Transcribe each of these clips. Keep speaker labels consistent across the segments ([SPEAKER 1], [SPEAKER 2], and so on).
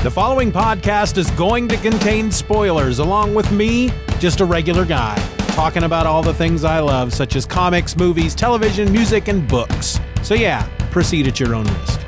[SPEAKER 1] The following podcast is going to contain spoilers, along with me, just a regular guy, talking about all the things I love, such as comics, movies, television, music, and books. So yeah, proceed at your own risk.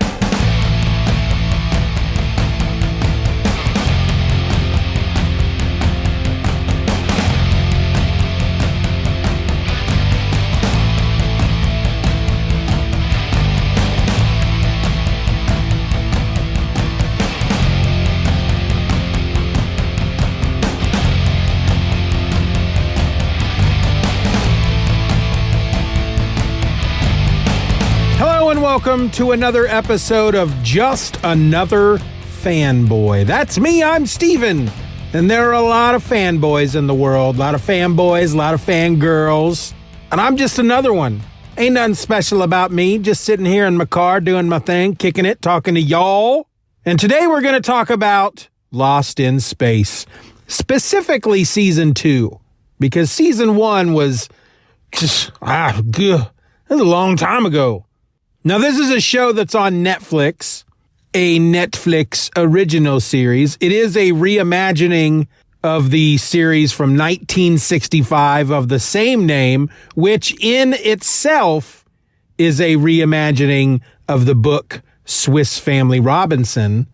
[SPEAKER 1] Welcome to another episode of Just Another Fanboy. That's me, I'm Steven. And there are a lot of fanboys in the world. A lot of fanboys, a lot of fangirls. And I'm just another one. Ain't nothing special about me. Just sitting here in my car doing my thing, kicking it, talking to y'all. And today we're going to talk about Lost in Space. Specifically Season 2. Because Season 1 was just, that was a long time ago. Now, this is a show that's on Netflix, a Netflix original series. It is a reimagining of the series from 1965 of the same name, which in itself is a reimagining of the book Swiss Family Robinson.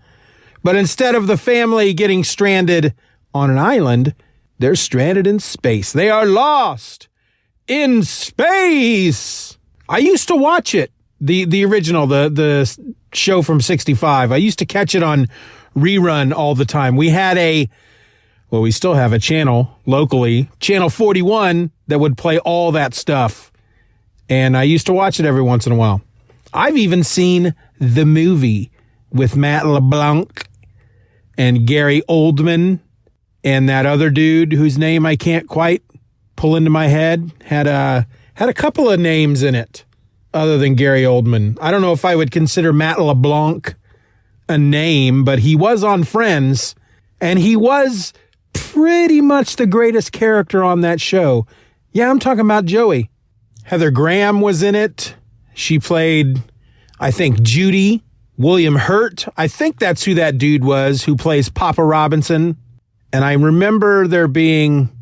[SPEAKER 1] But instead of the family getting stranded on an island, they're stranded in space. They are lost in space. I used to watch it. The original, the show from 65. I used to catch it on rerun all the time. We had we still have a channel locally, Channel 41, that would play all that stuff. And I used to watch it every once in a while. I've even seen the movie with Matt LeBlanc and Gary Oldman and that other dude whose name I can't quite pull into my head. Had a couple of names in it. Other than Gary Oldman. I don't know if I would consider Matt LeBlanc a name, but he was on Friends, and he was pretty much the greatest character on that show. Yeah, I'm talking about Joey. Heather Graham was in it. She played, I think, Judy. William Hurt, I think that's who that dude was, who plays Papa Robinson. And I remember there being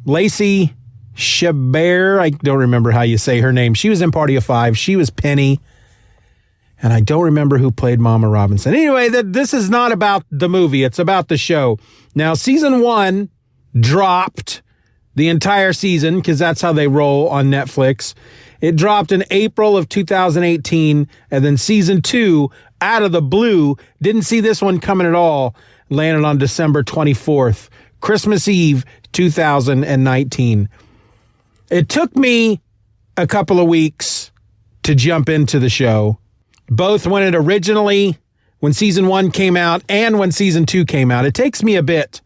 [SPEAKER 1] Lacey Chabert, I don't remember how you say her name. She was in Party of Five. She was Penny. And I don't remember who played Mama Robinson. Anyway, this is not about the movie. It's about the show. Now, Season 1 dropped the entire season because that's how they roll on Netflix. It dropped in April of 2018. And then Season 2, out of the blue, didn't see this one coming at all, landed on December 24th, Christmas Eve, 2019. It took me a couple of weeks to jump into the show, both when Season 1 came out and when Season 2 came out. It takes me a bit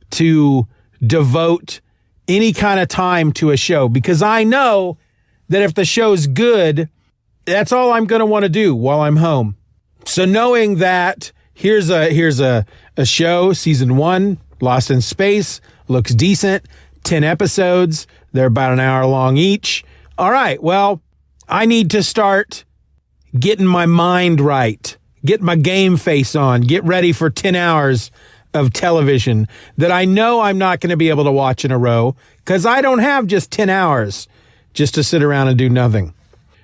[SPEAKER 1] to devote any kind of time to a show because I know that if the show's good, that's all I'm going to want to do while I'm home. So knowing that here's a show, Season 1, Lost in Space, looks decent, 10 episodes. They're about an hour long each. All right, well, I need to start getting my mind right, get my game face on, get ready for 10 hours of television that I know I'm not going to be able to watch in a row because I don't have just 10 hours just to sit around and do nothing.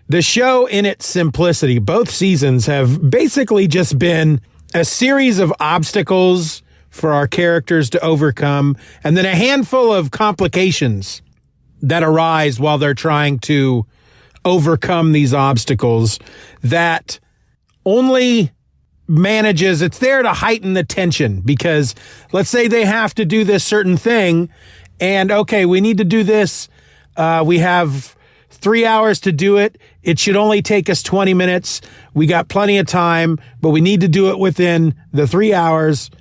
[SPEAKER 1] The show in its simplicity, both seasons have basically just been a series of obstacles for our characters to overcome and then a handful of complications that arise while they're trying to overcome these obstacles that only manages, it's there to heighten the tension because let's say they have to do this certain thing and okay, we need to do this. We have 3 hours to do it. It should only take us 20 minutes. We got plenty of time, but we need to do it within the 3 hours.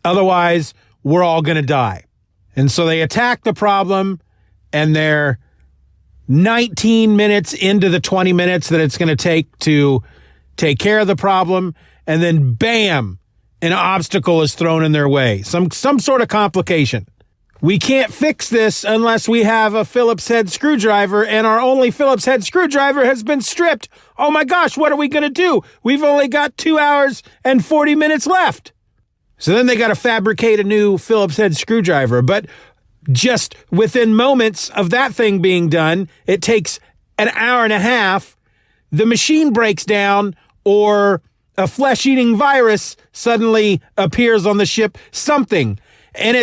[SPEAKER 1] Otherwise, we're all going to die. And so they attack the problem and they're 19 minutes into the 20 minutes that it's going to take to take care of the problem. And then bam, an obstacle is thrown in their way. Some sort of complication. We can't fix this unless we have a Phillips head screwdriver, and our only Phillips head screwdriver has been stripped. Oh my gosh, what are we going to do? We've only got 2 hours and 40 minutes left. So then they got to fabricate a new Phillips head screwdriver. But just within moments of that thing being done, it takes an hour and a half. The machine breaks down, or a flesh-eating virus suddenly appears on the ship, something. And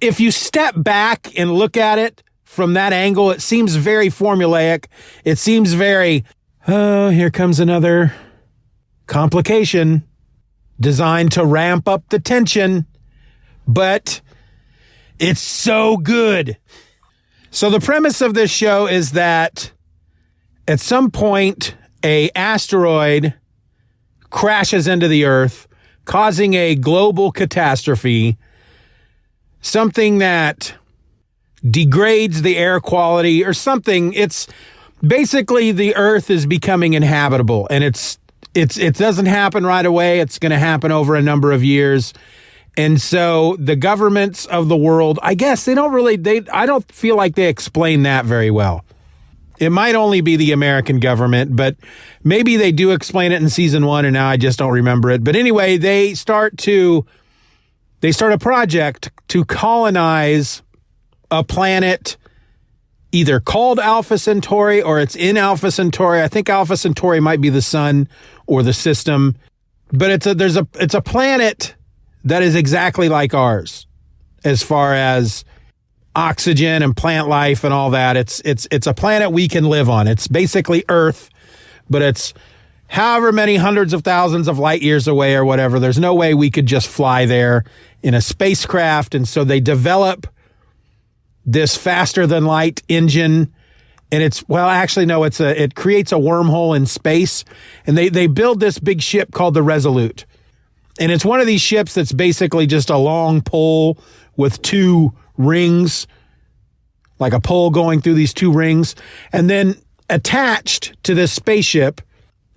[SPEAKER 1] if you step back and look at it from that angle, it seems very formulaic. It seems very, oh, here comes another complication designed to ramp up the tension. But it's so good. So the premise of this show is that at some point, an asteroid crashes into the Earth, causing a global catastrophe, something that degrades the air quality or something. It's basically the Earth is becoming inhabitable, and it doesn't happen right away. It's going to happen over a number of years. And so the governments of the world, I guess I don't feel like they explain that very well. It might only be the American government, but maybe they do explain it in season 1, and now I just don't remember it. But anyway, they start a project to colonize a planet either called Alpha Centauri or it's in Alpha Centauri. I think Alpha Centauri might be the sun or the system, but it's a planet that is exactly like ours as far as oxygen and plant life and all that. It's a planet we can live on. It's basically Earth, but it's however many hundreds of thousands of light years away or whatever. There's no way we could just fly there in a spacecraft. And so they develop this faster than light engine. And it creates a wormhole in space. And they build this big ship called the Resolute. And it's one of these ships that's basically just a long pole with 2 rings, like a pole going through these 2 rings. And then attached to this spaceship,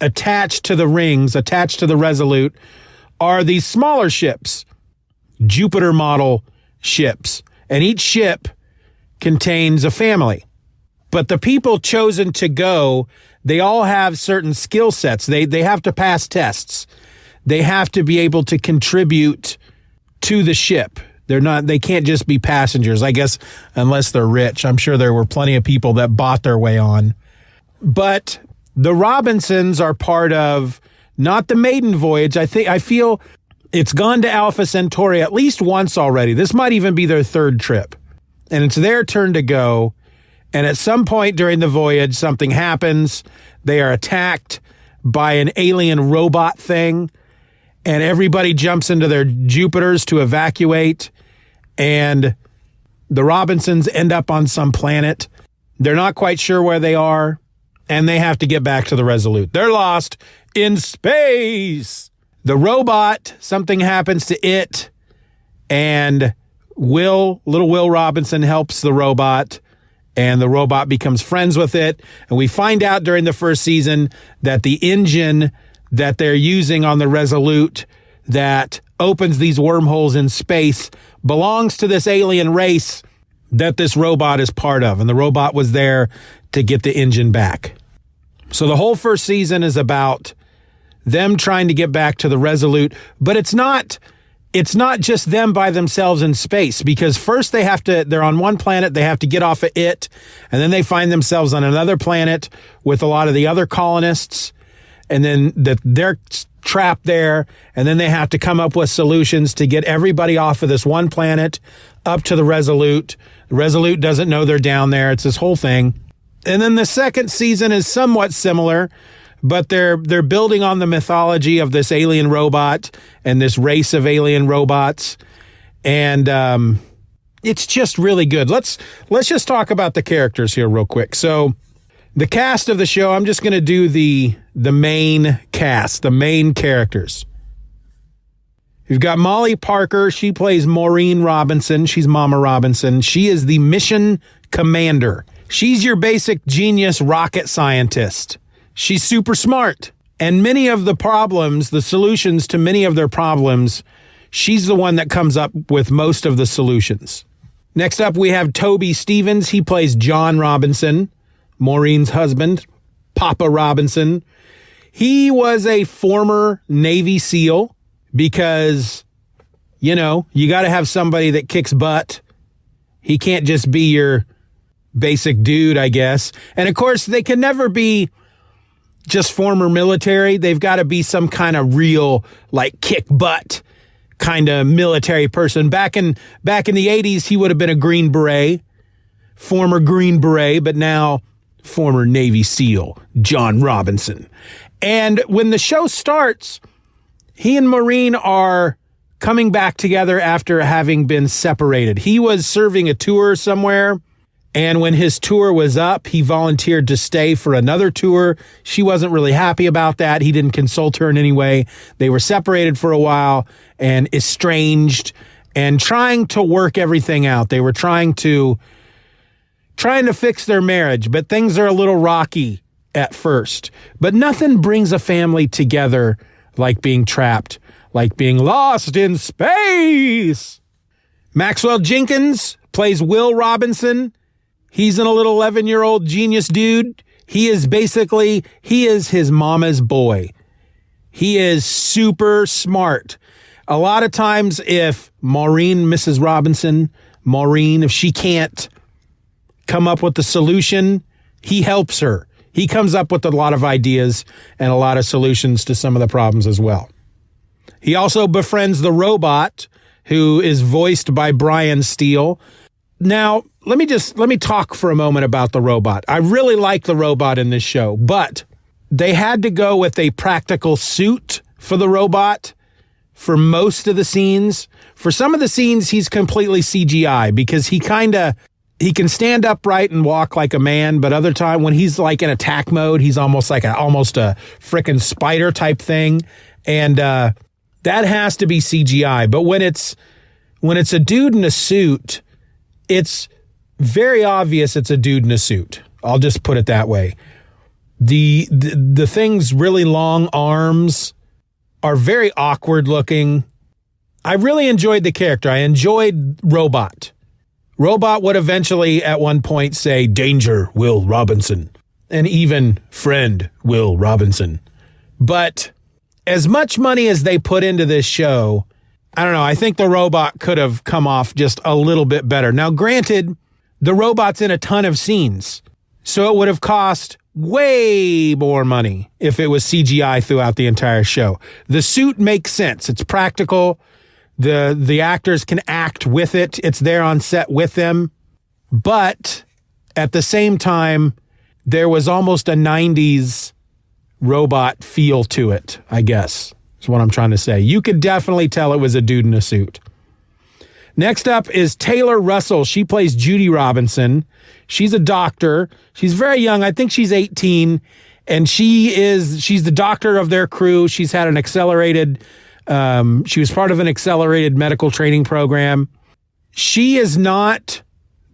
[SPEAKER 1] attached to the rings, attached to the Resolute, are these smaller ships, Jupiter model ships. And each ship contains a family. But the people chosen to go, they all have certain skill sets. They have to pass tests. They have to be able to contribute to the ship. They can't just be passengers, I guess, unless they're rich. I'm sure there were plenty of people that bought their way on. But the Robinsons are part of not the maiden voyage. I feel it's gone to Alpha Centauri at least once already. This might even be their 3rd trip. And it's their turn to go. And at some point during the voyage, something happens. They are attacked by an alien robot thing. And everybody jumps into their Jupiters to evacuate. And the Robinsons end up on some planet. They're not quite sure where they are. And they have to get back to the Resolute. They're lost in space. The robot, something happens to it. And little Will Robinson helps the robot. And the robot becomes friends with it. And we find out during the first season that the engine that they're using on the Resolute that opens these wormholes in space belongs to this alien race that this robot is part of. And the robot was there to get the engine back. So the whole first season is about them trying to get back to the Resolute, but it's not just them by themselves in space, because first they're on one planet, they have to get off of it, and then they find themselves on another planet with a lot of the other colonists. And then they're trapped there, and then they have to come up with solutions to get everybody off of this one planet up to the Resolute. The Resolute doesn't know they're down there. It's this whole thing. And then the second season is somewhat similar, but they're building on the mythology of this alien robot and this race of alien robots. And it's just really good. Let's just talk about the characters here real quick. So the cast of the show, I'm just going to do the main cast, the main characters. You've got Molly Parker. She plays Maureen Robinson. She's Mama Robinson. She is the mission commander. She's your basic genius rocket scientist. She's super smart. And many of the problems, the solutions to many of their problems, she's the one that comes up with most of the solutions. Next up, we have Toby Stephens. He plays John Robinson, Maureen's husband, Papa Robinson. He was a former Navy SEAL because You know, you got to have somebody that kicks butt. He can't just be your basic dude, I guess. And of course, they can never be just former military. They've got to be some kind of real, like, kick butt kind of military person. Back in the 80s, he would have been a Green Beret, former Green Beret, but now former Navy SEAL, John Robinson. And when the show starts, he and Maureen are coming back together after having been separated. He was serving a tour somewhere, and when his tour was up, he volunteered to stay for another tour. She wasn't really happy about that. He didn't consult her in any way. They were separated for a while and estranged and trying to work everything out. They were trying to fix their marriage, but things are a little rocky at first. But nothing brings a family together like being trapped, like being lost in space. Maxwell Jenkins plays Will Robinson. He's an little 11-year-old genius dude. He is his mama's boy. He is super smart. A lot of times if Mrs. Robinson, if she can't come up with the solution, he helps her. He comes up with a lot of ideas and a lot of solutions to some of the problems as well. He also befriends the robot, who is voiced by Brian Steele. Now, let me talk for a moment about the robot. I really like the robot in this show, but they had to go with a practical suit for the robot for most of the scenes. For some of the scenes, he's completely CGI because he can stand upright and walk like a man, but other time when he's like in attack mode, he's almost a frickin' spider type thing. And that has to be CGI. But when it's a dude in a suit, it's very obvious it's a dude in a suit. I'll just put it that way. The thing's really long arms are very awkward looking. I really enjoyed the character. I enjoyed Robot. Robot would eventually at one point say, "Danger, Will Robinson," and even "Friend, Will Robinson." But as much money as they put into this show, I don't know, I think the robot could have come off just a little bit better. Now, granted, the robot's in a ton of scenes, so it would have cost way more money if it was CGI throughout the entire show. The suit makes sense. It's practical. The actors can act with it. It's there on set with them. But at the same time, there was almost a 90s robot feel to it, I guess, is what I'm trying to say. You could definitely tell it was a dude in a suit. Next up is Taylor Russell. She plays Judy Robinson. She's a doctor. She's very young. I think she's 18. And she's the doctor of their crew. She's had an she was part of an accelerated medical training program. She is not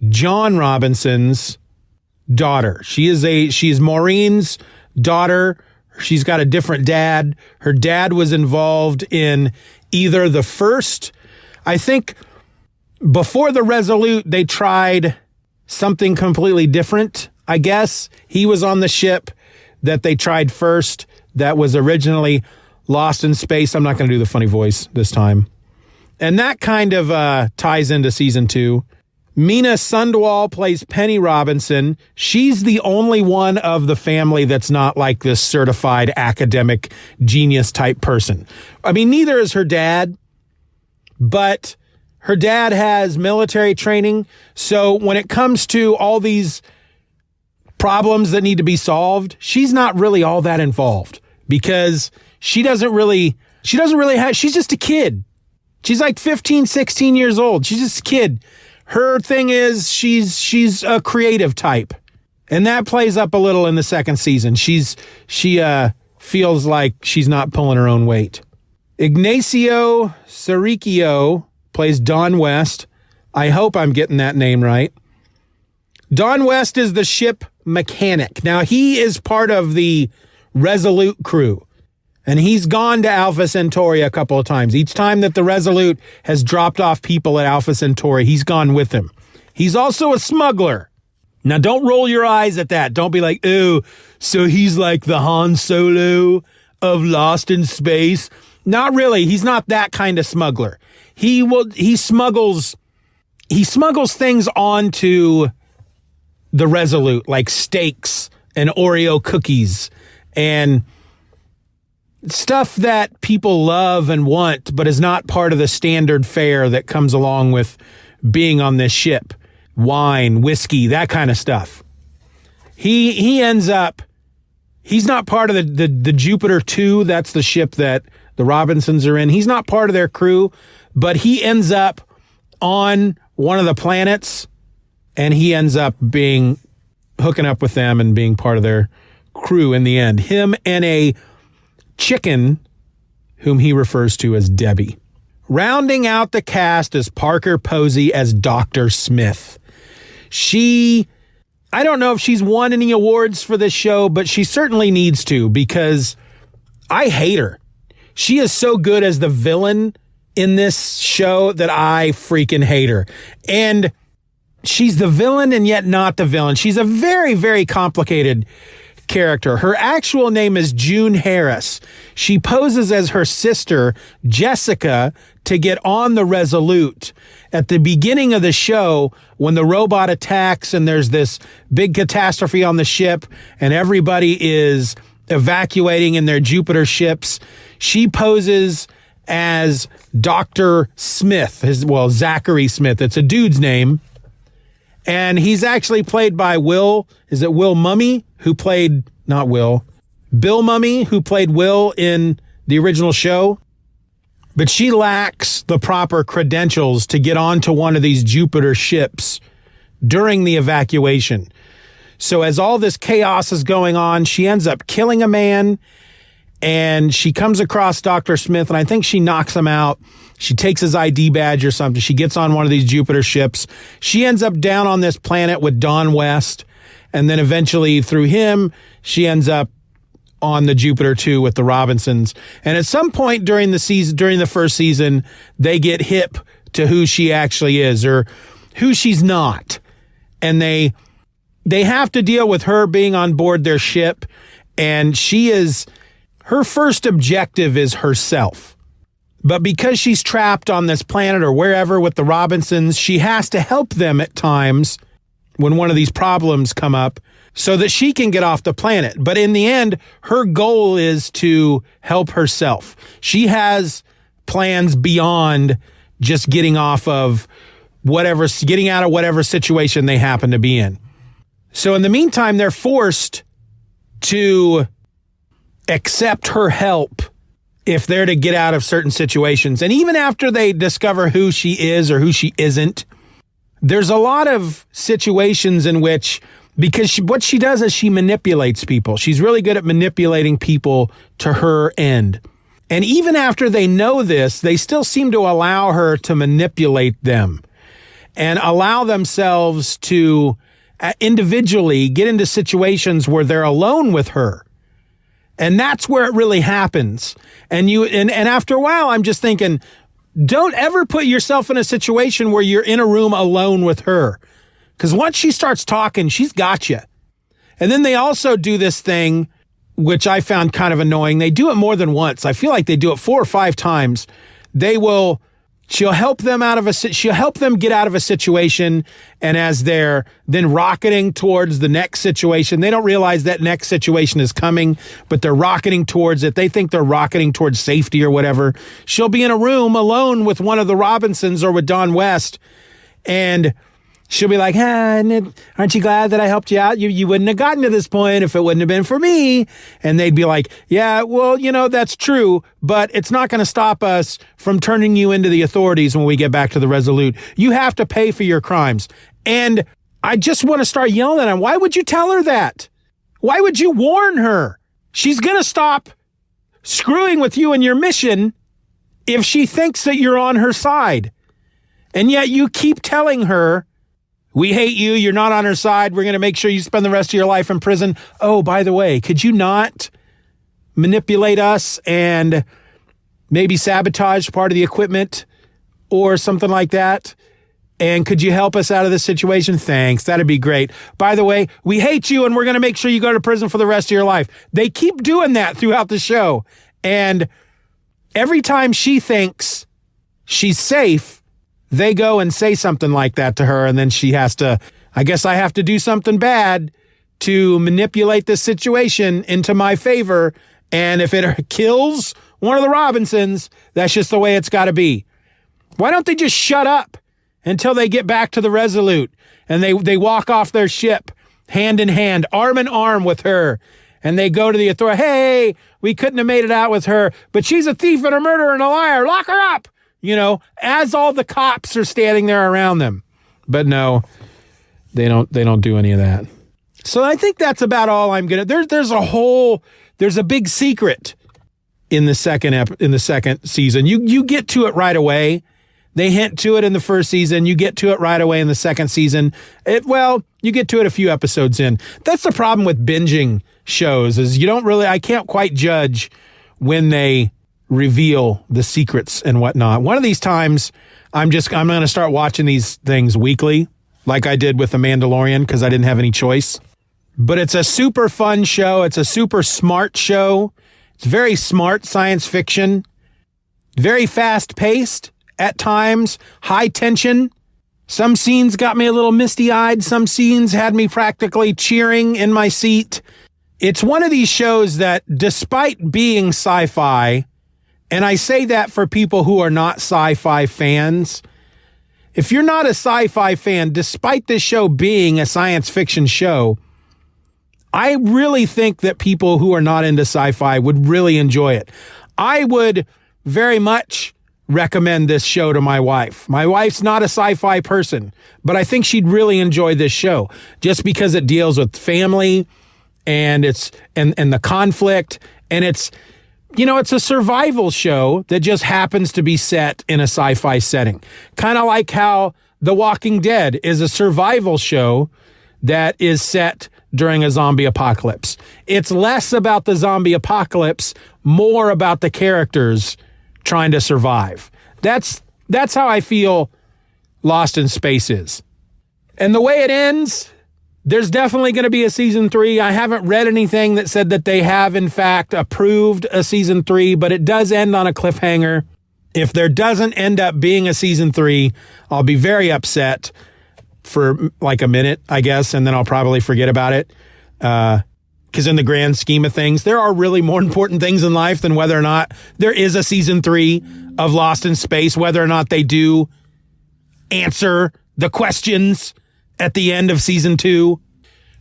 [SPEAKER 1] John Robinson's daughter. She is Maureen's daughter. She's got a different dad. Her dad was involved in either the first, I think before the Resolute, they tried something completely different, I guess. He was on the ship that they tried first that was originally Lost in Space. I'm not going to do the funny voice this time. And that kind of ties into season 2. Mina Sundwall plays Penny Robinson. She's the only one of the family that's not like this certified academic genius type person. I mean, neither is her dad, but her dad has military training. So when it comes to all these problems that need to be solved, she's not really all that involved because she's just a kid. She's like 15, 16 years old. She's just a kid. Her thing is she's a creative type. And that plays up a little in the second season. She feels like she's not pulling her own weight. Ignacio Serricchio plays Don West. I hope I'm getting that name right. Don West is the ship mechanic. Now, he is part of the Resolute crew. And he's gone to Alpha Centauri a couple of times. Each time that the Resolute has dropped off people at Alpha Centauri, he's gone with him. He's also a smuggler. Now, don't roll your eyes at that. Don't be like, oh, so he's like the Han Solo of Lost in Space. Not really. He's not that kind of smuggler. He smuggles things onto the Resolute, like steaks and Oreo cookies and stuff that people love and want, but is not part of the standard fare that comes along with being on this ship. Wine, whiskey, that kind of stuff. He ends up, he's not part of the Jupiter 2. That's the ship that the Robinsons are in. He's not part of their crew, but he ends up on one of the planets, and he ends up hooking up with them and being part of their crew in the end. Him and a chicken whom he refers to as Debbie. Rounding out the cast is Parker Posey as Dr. Smith. I don't know if she's won any awards for this show, but she certainly needs to, because I hate her. She is so good as the villain in this show that I freaking hate her. And she's the villain and yet not the villain. She's a very, very complicated character. Her actual name is June Harris. She poses as her sister, Jessica, to get on the Resolute. At the beginning of the show, when the robot attacks and there's this big catastrophe on the ship and everybody is evacuating in their Jupiter ships, she poses as Dr. Smith, Zachary Smith. It's a dude's name. And he's actually played by Bill Mumy, who played Will in the original show. But she lacks the proper credentials to get onto one of these Jupiter ships during the evacuation. So as all this chaos is going on, she ends up killing a man, and she comes across Dr. Smith, and I think she knocks him out. She takes his ID badge or something. She gets on one of these Jupiter ships. She ends up down on this planet with Don West, and then eventually through him, she ends up on the Jupiter 2 with the Robinsons. And at some point during the first season, they get hip to who she actually is or who she's not. And they have to deal with her being on board their ship. And her first objective is herself. But because she's trapped on this planet or wherever with the Robinsons, she has to help them at times when one of these problems come up so that she can get off the planet. But in the end, her goal is to help herself. She has plans beyond just getting out of whatever situation they happen to be in. So in the meantime, they're forced to accept her help if they're to get out of certain situations. And even after they discover who she is or who she isn't, there's a lot of situations in which, because what she does is she manipulates people. She's really good at manipulating people to her end. And even after they know this, they still seem to allow her to manipulate them and allow themselves to individually get into situations where they're alone with her. And that's where it really happens. And after a while, I'm just thinking, don't ever put yourself in a situation where you're in a room alone with her. Because once she starts talking, she's got you. And then they also do this thing, which I found kind of annoying. They do it more than once. I feel like they do it 4 or 5 times. She'll help them get out of a situation. And as they're then rocketing towards the next situation, they don't realize that next situation is coming, but they're rocketing towards it. They think they're rocketing towards safety or whatever. She'll be in a room alone with one of the Robinsons or with Don West, and she'll be like, aren't you glad that I helped you out? You wouldn't have gotten to this point if it wouldn't have been for me. And they'd be like, yeah, well, that's true, but it's not going to stop us from turning you into the authorities when we get back to the Resolute. You have to pay for your crimes. And I just want to start yelling at him. Why would you tell her that? Why would you warn her? She's going to stop screwing with you and your mission if she thinks that you're on her side. And yet you keep telling her, we hate you. You're not on our side. We're going to make sure you spend the rest of your life in prison. Oh, by the way, could you not manipulate us and maybe sabotage part of the equipment or something like that? And could you help us out of this situation? Thanks. That'd be great. By the way, we hate you and we're going to make sure you go to prison for the rest of your life. They keep doing that throughout the show. And every time she thinks she's safe, they go and say something like that to her, and then she has to, I guess I have to do something bad to manipulate the situation into my favor, and if it kills one of the Robinsons, that's just the way it's got to be. Why don't they just shut up until they get back to the Resolute, and they walk off their ship hand in hand, arm in arm with her, and they go to the authority, hey, we couldn't have made it out with her, but she's a thief and a murderer and a liar, lock her up, as all the cops are standing there around them. But no, they don't do any of that. So I think that's about all I'm gonna. There's a big secret in the second season. You get to it right away. They hint to it in the first season. You get to it right away in the second season. You get to it a few episodes in. That's the problem with binging shows, is I can't quite judge when they reveal the secrets and whatnot. One of these times, I'm going to start watching these things weekly, like I did with The Mandalorian, because I didn't have any choice. But it's a super fun show. It's a super smart show. It's very smart science fiction. Very fast paced at times. High tension. Some scenes got me a little misty-eyed. Some scenes had me practically cheering in my seat. It's one of these shows that, despite being sci-fi, and I say that for people who are not sci-fi fans, if you're not a sci-fi fan, despite this show being a science fiction show, I really think that people who are not into sci-fi would really enjoy it. I would very much recommend this show to my wife. My wife's not a sci-fi person, but I think she'd really enjoy this show just because it deals with family and and the conflict, and it's a survival show that just happens to be set in a sci-fi setting. Kind of like how The Walking Dead is a survival show that is set during a zombie apocalypse. It's less about the zombie apocalypse, more about the characters trying to survive. That's how I feel Lost in Space is. And the way it ends, there's definitely going to be a season 3. I haven't read anything that said that they have, in fact, approved a season 3, but it does end on a cliffhanger. If there doesn't end up being a season 3, I'll be very upset for like a minute, I guess, and then I'll probably forget about it. Because in the grand scheme of things, there are really more important things in life than whether or not there is a season 3 of Lost in Space, whether or not they do answer the questions at the end of season 2.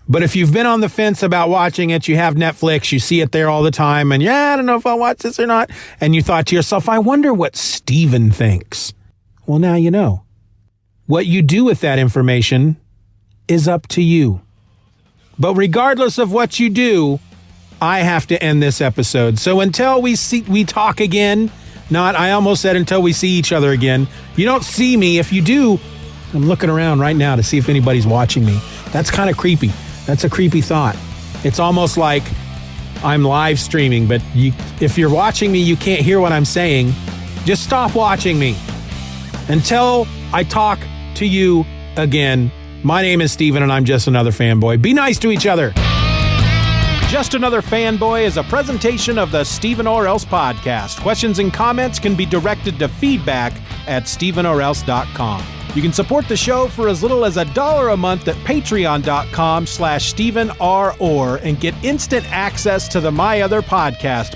[SPEAKER 1] But if you've been on the fence about watching it, you have Netflix, you see it there all the time, and I don't know if I'll watch this or not, and you thought to yourself, I wonder what Steven thinks. Well, now you know. What you do with that information is up to you. But regardless of what you do, I have to end this episode. So until we talk again, I almost said until we see each other again. You don't see me. If you do, I'm looking around right now to see if anybody's watching me. That's kind of creepy. That's a creepy thought. It's almost like I'm live streaming, but if you're watching me, you can't hear what I'm saying. Just stop watching me. Until I talk to you again, my name is Steven, and I'm just another fanboy. Be nice to each other. Just Another Fanboy is a presentation of the Steven or Else podcast. Questions and comments can be directed to feedback@stevenorelse.com. You can support the show for as little as $1 a month at patreon.com/StevenRor and get instant access to the My Other podcast,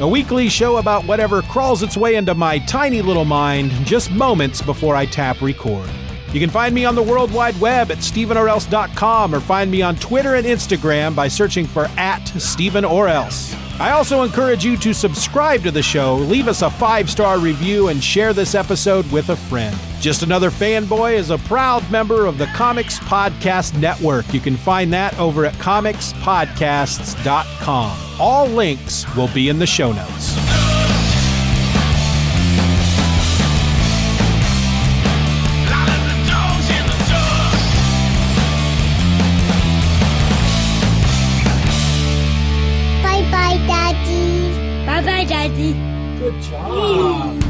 [SPEAKER 1] a weekly show about whatever crawls its way into my tiny little mind just moments before I tap record. You can find me on the World Wide Web at stevenorelse.com or find me on Twitter and Instagram by searching for @StevenOrElse. I also encourage you to subscribe to the show, leave us a 5-star review, and share this episode with a friend. Just Another Fanboy is a proud member of the Comics Podcast Network. You can find that over at comicspodcasts.com. All links will be in the show notes.
[SPEAKER 2] Bye-bye, Daddy. Bye-bye, Daddy.
[SPEAKER 1] Good job.